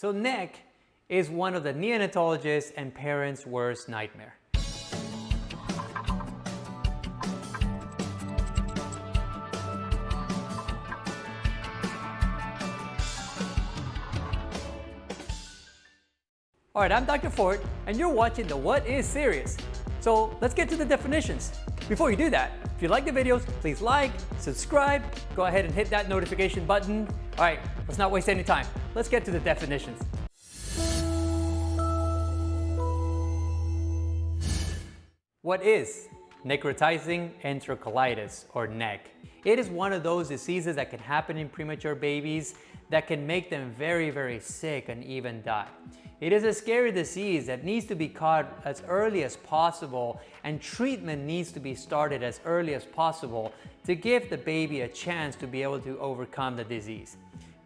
So NEC is one of the neonatologists' and parents' worst nightmare. Alright, I'm Dr. Ford, and you're watching the What Is Serious. So let's get to the definitions. Before you do that, if you like the videos, please like, subscribe, go ahead and hit that notification button. Alright, let's not waste any time. Let's get to the definitions. What is necrotizing enterocolitis, or NEC? It is one of those diseases that can happen in premature babies that can make them very, very sick and even die. It is a scary disease that needs to be caught as early as possible, and treatment needs to be started as early as possible to give the baby a chance to be able to overcome the disease.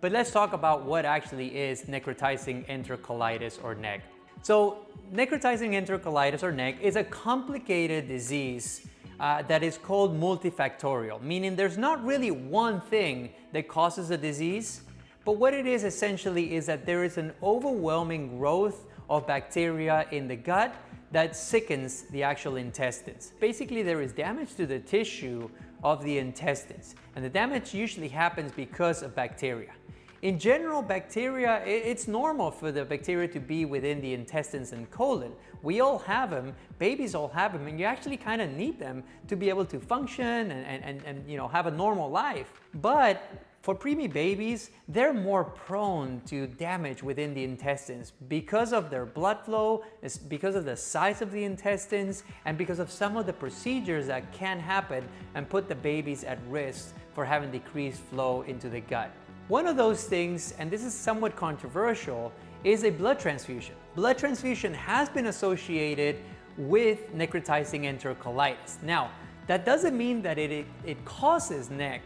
But let's talk about what actually is necrotizing enterocolitis, or NEC. So necrotizing enterocolitis, or NEC, is a complicated disease that is called multifactorial, meaning there's not really one thing that causes the disease, but what it is essentially is that there is an overwhelming growth of bacteria in the gut that sickens the actual intestines. Basically, there is damage to the tissue of the intestines, and the damage usually happens because of bacteria. In general, bacteria, it's normal for the bacteria to be within the intestines and colon. We all have them, babies all have them, and you actually kind of need them to be able to function and have a normal life. But for preemie babies, they're more prone to damage within the intestines because of their blood flow, because of the size of the intestines, and because of some of the procedures that can happen and put the babies at risk for having decreased flow into the gut. One of those things, and this is somewhat controversial, is a blood transfusion. Blood transfusion has been associated with necrotizing enterocolitis. Now, that doesn't mean that it causes NEC.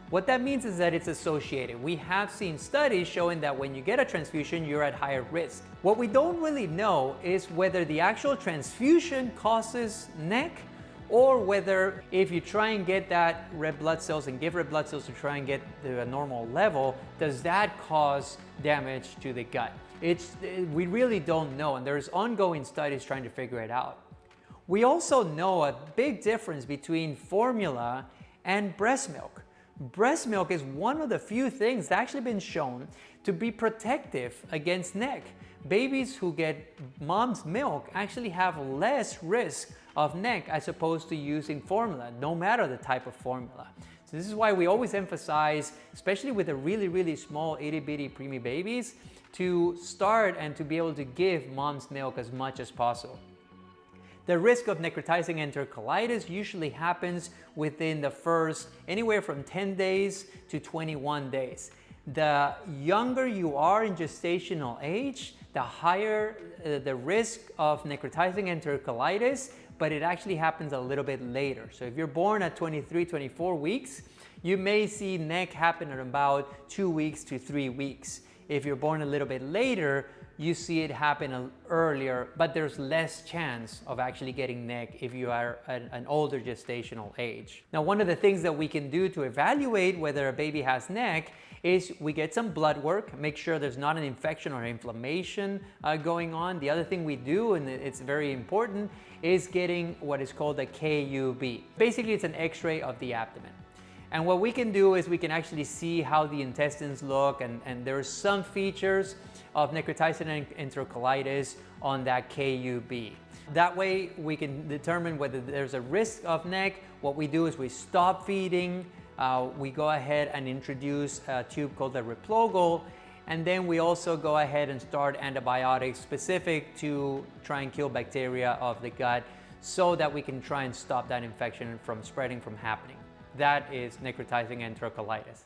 What that means is that it's associated. We have seen studies showing that when you get a transfusion, you're at higher risk. What we don't really know is whether the actual transfusion causes NEC, or whether if you try and get that red blood cells and give red blood cells to try and get to a normal level, does that cause damage to the gut? We really don't know, and there's ongoing studies trying to figure it out. We also know a big difference between formula and breast milk. Breast milk is one of the few things that's actually been shown to be protective against NEC. Babies who get mom's milk actually have less risk of NEC as opposed to using formula, no matter the type of formula. So this is why we always emphasize, especially with the really, really small itty-bitty preemie babies, to start and to be able to give mom's milk as much as possible. The risk of necrotizing enterocolitis usually happens within the first anywhere from 10 days to 21 days. The younger you are in gestational age, the higher the risk of necrotizing enterocolitis, but it actually happens a little bit later. So if you're born at 23, 24 weeks, you may see NEC happen at about 2 weeks to 3 weeks. If you're born a little bit later, you see it happen earlier, but there's less chance of actually getting NEC if you are at an older gestational age. Now, one of the things that we can do to evaluate whether a baby has NEC is we get some blood work, make sure there's not an infection or inflammation going on. The other thing we do, and it's very important, is getting what is called a KUB. Basically, it's an X-ray of the abdomen. And what we can do is we can actually see how the intestines look, and there are some features of necrotizing enterocolitis on that KUB. That way we can determine whether there's a risk of NEC. What we do is we stop feeding, we go ahead and introduce a tube called a Replogal, and then we also go ahead and start antibiotics specific to try and kill bacteria of the gut so that we can try and stop that infection from spreading, from happening. That is necrotizing enterocolitis.